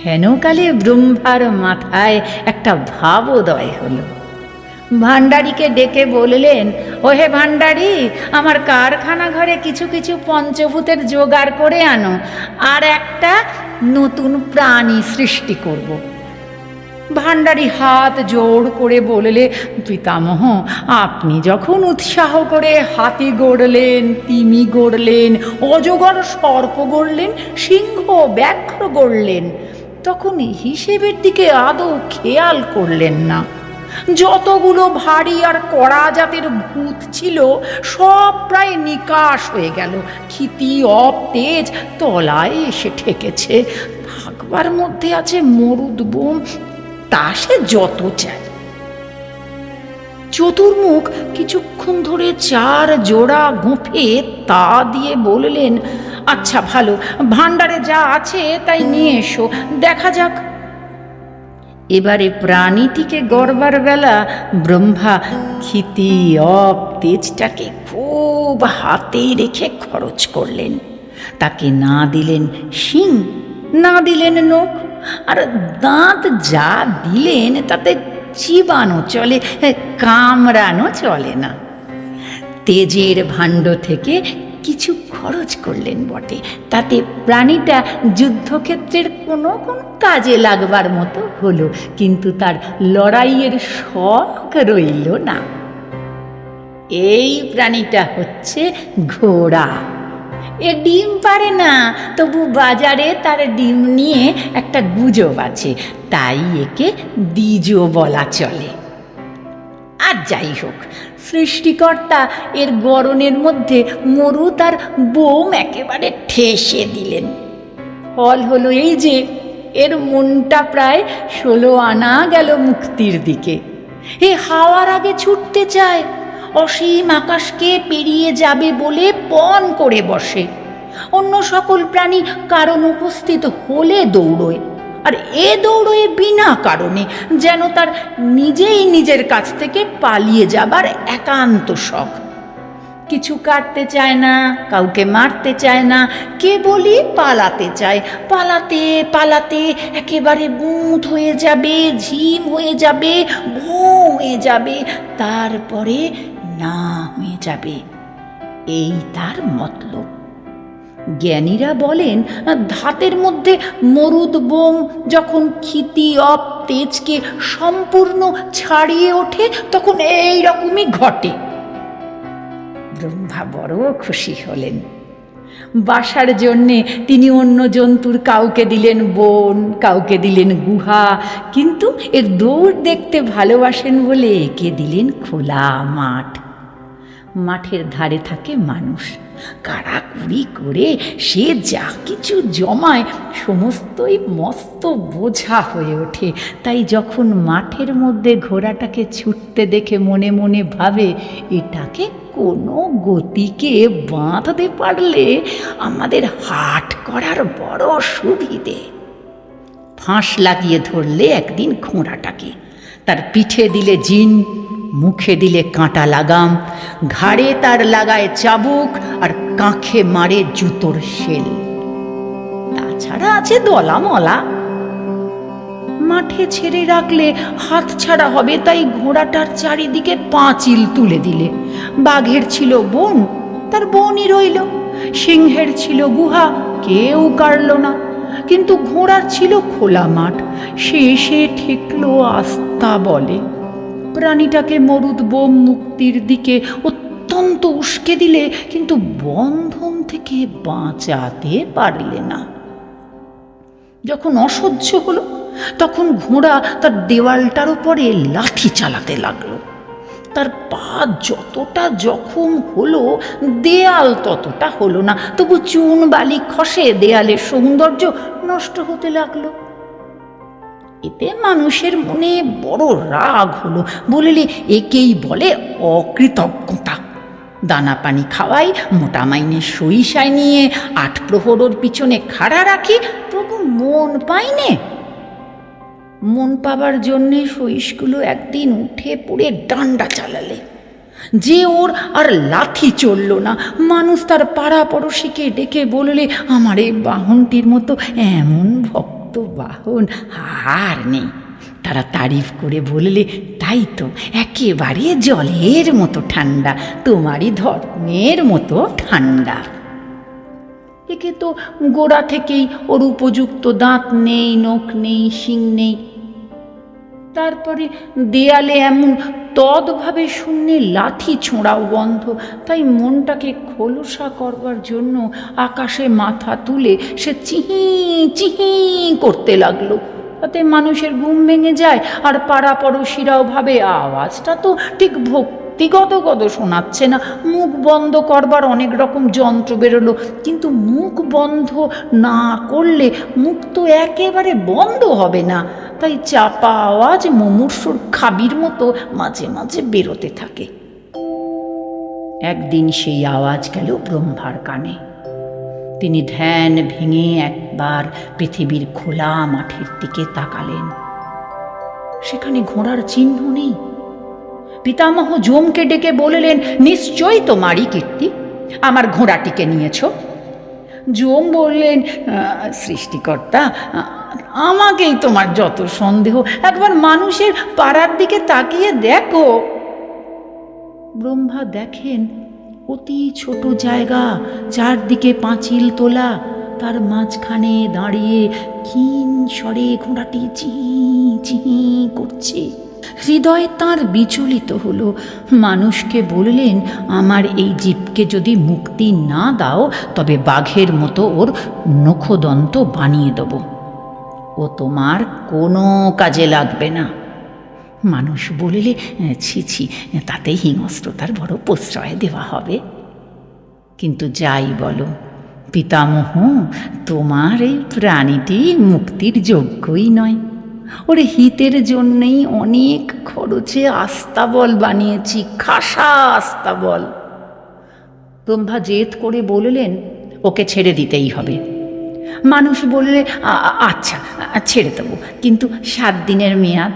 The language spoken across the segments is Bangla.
হেনকালে ব্রহ্মার মাথায় একটা ভাবোদয় হলো। ভাণ্ডারীকে ডেকে বললেন, ওহে ভাণ্ডারী, আমার কারখানা ঘরে কিছু কিছু পঞ্চভূতের জোগাড় করে আনো, আর একটা নতুন প্রাণী সৃষ্টি করব। ভাণ্ডারী হাত জোড় করে বললে, পিতামহ, আপনি যখন উৎসাহ করে হাতি গড়লেন, তিমি গড়লেন, অজগর সর্প গড়লেন, সিংহ ব্যাঘ্র গড়লেন, তখন হিসেবের দিকে আদৌ খেয়াল করলেন না। যতগুলো ভারী আর কড়া জাতের ভূত ছিল সব প্রায় নিকাশ হয়ে গেল। ক্ষিতি অপ তেজ তলায় এসে ঠেকেছে। থাকবার মধ্যে আছে মরুদ বোম, তা সে যত চায়। চতুর্মুখ কিছুক্ষণ ধরে 4 জোড়া গোঁফে তা দিয়ে বললেন, আচ্ছা ভালো, ভাণ্ডারে যা আছে তাই নিয়ে এসো, দেখা যাক। এবারে প্রাণীটিকে গড়বার বেলা ব্রহ্মা ক্ষিতি অপ তেজটাকে খুব হাতে রেখে খরচ করলেন। তাকে না দিলেন শিং, না দিলেন নখ, আর দাঁত যা দিলেন তাতে চিবানো চলে, কামড়ানো চলে না। তেজের ভাণ্ড থেকে কিছু খরচ করলেন বটে, তাতে প্রাণীটা যুদ্ধক্ষেত্রের কোনো কোনো কাজে লাগবার মতো হলো, কিন্তু তার লড়াইয়ের শখ রইল না। এই প্রাণীটা হচ্ছে ঘোড়া। এ ডিম পারে না, তবু বাজারে তার ডিম নিয়ে একটা গুজব আছে, তাই একে দ্বিজ বলা চলে। আর যাই হোক, সৃষ্টিকর্তা এর গড়নের মধ্যে মরু তার বোম একেবারে ঠেসে দিলেন। ফল হলো এই যে এর মনটা প্রায় 16 আনা গেল মুক্তির দিকে। এ হাওয়ার আগে ছুটতে চায়, অসীম আকাশকে পেরিয়ে যাবে বলে পণ করে বসে। অন্য সকল প্রাণী কারণ উপস্থিত হলে দৌড়োয়, আর এ দৌড়োয় বিনা কারণে, যেন তার নিজেই নিজের কাছ থেকে পালিয়ে যাবার একান্ত শখ। কিছু কাটতে চায় না, কাউকে মারতে চায় না, কেবলই পালাতে চায়। পালাতে পালাতে একেবারে বুঁদ হয়ে যাবে, ঝিম হয়ে যাবে, ভোঁ হয়ে যাবে, তারপরে না হয়ে যাবে। এই তার মতলব। জ্ঞানীরা বলেন, ধাতের মধ্যে মরুদ বোম যখন ক্ষিতি অপ তেজকে সম্পূর্ণ ছাড়িয়ে ওঠে তখন এই রকমই ঘটে। ব্রহ্মা বড় খুশি হলেন। বাসার জন্যে তিনি অন্য জন্তুর কাউকে দিলেন বন, কাউকে দিলেন গুহা, কিন্তু এর দৌড় দেখতে ভালোবাসেন বলে একে দিলেন খোলা মাঠ। মাঠের ধারে থাকে মানুষ, কাড়াকুড়ি করে সে যা কিছু জমায় সমস্তই মস্ত বোঝা হয়ে ওঠে। তাই যখন মাঠের মধ্যে ঘোড়াটাকে ছুটতে দেখে মনে মনে ভাবে, এটাকে কোনো গতিকে বাঁধতে পারলে আমাদের হাট করার বড় সুবিধে। ফাঁস লাগিয়ে ধরলে একদিন ঘোড়াটাকে, তার পিঠে দিলে জিন, মুখে দিলে কাঁটা লাগাম, ঘাড়ে তার লাগায় চাবুক, আর কাঁখে মারে জুতোর শেল। তাছাড়া আছে দলামলা। মাঠে ছেড়ে রাখলে হাত ছাড়া হবে, তাই ঘোড়াটার চারিদিকে পাঁচিল তুলে দিলে। বাঘের ছিল বন, তার বনই রইল। সিংহের ছিল গুহা, কেউ কাড়ল না। কিন্তু ঘোড়ার ছিল খোলা মাঠ, সে এসে ঠেকলো আস্তা বলে। প্রাণীটাকে মরুদ বোম মুক্তির দিকে অত্যন্ত উস্কে দিলে, কিন্তু বন্ধন থেকে বাঁচাতে পারলে না। যখন অসহ্য হলো তখন ঘোড়া তার দেওয়ালটার উপরে লাথি চালাতে লাগলো। তার পা যতটা জখম হলো দেয়াল ততটা হলো না, তবু চুন বালি খসে দেয়ালের সৌন্দর্য নষ্ট হতে লাগলো। এতে মানুষের মনে বড় রাগ হলো, বললে একেই বলে অকৃতজ্ঞতা। দানা পানি খাওয়াই, মোটা মাইনে সইসায় নিয়ে 8 প্রহরের পিছনে খাড়া রাখি, তবু মন পাইনে। মন পাবার জন্যে সইসগুলো একদিন উঠে পড়ে ডান্ডা চালালে, যে ওর আর লাথি চলল না। মানুষ তার পাড়া পড়শিকে ডেকে বললে, আমার এই বাহনটির মতো এমন ভক্ত মতো বাহন আর নেই। তারা তারিফ করে বললে, তাই তো, একেবারে জলের মতো ঠান্ডা, তোমারই ধর্মের মতো ঠান্ডা। একে তো গোড়া থেকেই ওর উপযুক্ত দাঁত নেই, নখ নেই, শিং নেই। তারপরে দেয়ালে এমন তদভাবে শূন্যে লাথি ছোঁড়াও বন্ধ। তাই মনটাকে খোলসা করবার জন্য আকাশে মাথা তুলে সে চিহি চিহি করতে লাগলো। তাতে মানুষের ঘুম ভেঙে যায়, আর পাড়া পড়শিরাও ভাবে আওয়াজটা তো ঠিক ভক্তিগত শোনাচ্ছে না। মুখ বন্ধ করবার অনেক রকম যন্ত্র বেরোলো, কিন্তু মুখ বন্ধ না করলে মুখ তো একেবারে বন্ধ হবে না। তাই চাপা আওয়াজ মুমূর্ষুর খাবির মতো মাঝে মাঝে বেরোতে থাকে। একদিন সেই আওয়াজ গেল ব্রহ্মার কানে। তিনি ধ্যান ভেঙে একবার পৃথিবীর খোলা মাঠের দিকে তাকালেন। সেখানে ঘোড়ার চিহ্ন নেই। পিতামহ যমকে ডেকে বললেন, নিশ্চয়ই তোমারই কীর্তি, আমার ঘোড়াটিকে নিয়েছ। যম বললেন, সৃষ্টিকর্তা, আমাকেই তোমার যত সন্দেহ, একবার মানুষের পাড়ার দিকে তাকিয়ে দেখো। ব্রহ্মা দেখেন অতি ছোট জায়গা, চারদিকে পাঁচিল তোলা, তার মাঝখানে দাঁড়িয়ে ক্ষীণ স্বরে ঘোড়াটি চিহি চিহি করছে। হৃদয় তাঁর বিচলিত হলো। মানুষকে বললেন, আমার এই জীবকে যদি মুক্তি না দাও তবে বাঘের মতো ওর নখদন্ত বানিয়ে দেব। ও তোমার কোনো কাজে লাগবে না। মানুষ বললে, ছি ছি, তাতে হিংস্রতার বড় প্রশ্রয় দেওয়া হবে। কিন্তু যাই বলো পিতামহ, তোমার এই প্রাণীটি মুক্তির যোগ্যই নয়। ওর হিতের জন্যেই অনেক খরচে আস্তাবল বানিয়েছি, খাসা আস্তাবল। ব্রহ্মা জেদ করে বললেন, ওকে ছেড়ে দিতেই হবে। মানুষ বললে, আচ্ছা ছেড়ে দেবো, কিন্তু 7 দিনের মেয়াদ।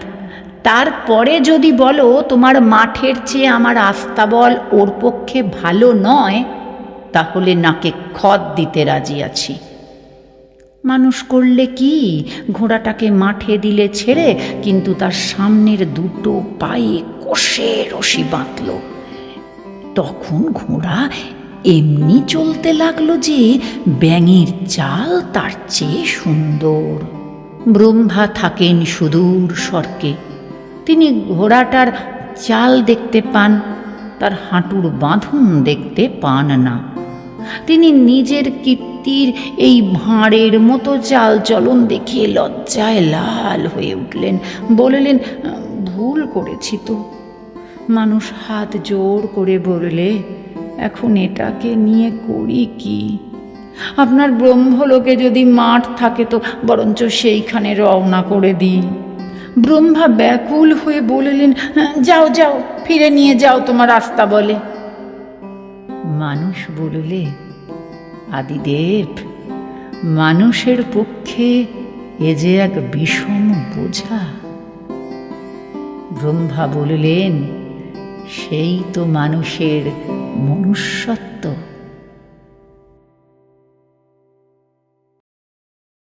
তারপরে যদি বলো তোমার মাঠের চেয়ে আমার আস্তাবল ওর পক্ষে ভালো নয়, তাহলে নাকে খত দিতে রাজি আছি। মানুষ করলে কি, ঘোড়াটাকে মাঠে দিলে ছেড়ে, কিন্তু তার সামনের দুটো পায়ে কষে রশি বাঁধল। তখন ঘোড়া এমনি চলতে লাগলো যে ব্যাঙের চাল তার চেয়ে সুন্দর। ব্রহ্মা থাকেন সুদূর স্বর্গে, তিনি ঘোড়াটার চাল দেখতে পান, তার হাঁটুর বাঁধন দেখতে পান না। তিনি নিজের কীর্তির এই ভাঁড়ের মতো চাল চলন দেখে লজ্জায় লাল হয়ে উঠলেন। বললেন, ভুল করেছি তো। মানুষ হাত জোর করে বললে, এখন এটাকে নিয়ে করি কি? আপনার ব্রহ্মলোকে যদি মাঠ থাকে তো বরঞ্চ সেইখানে রওনা করে দিই। ব্রহ্মা ব্যাকুল হয়ে বললেন, যাও যাও, ফিরে নিয়ে যাও তোমার আস্তাবলে। মানুষ বললে, আদিদেব, মানুষের পক্ষে এ যে এক বিষম বোঝা। ব্রহ্মা বললেন, সেই তো মানুষের মনুষ্যত্ব।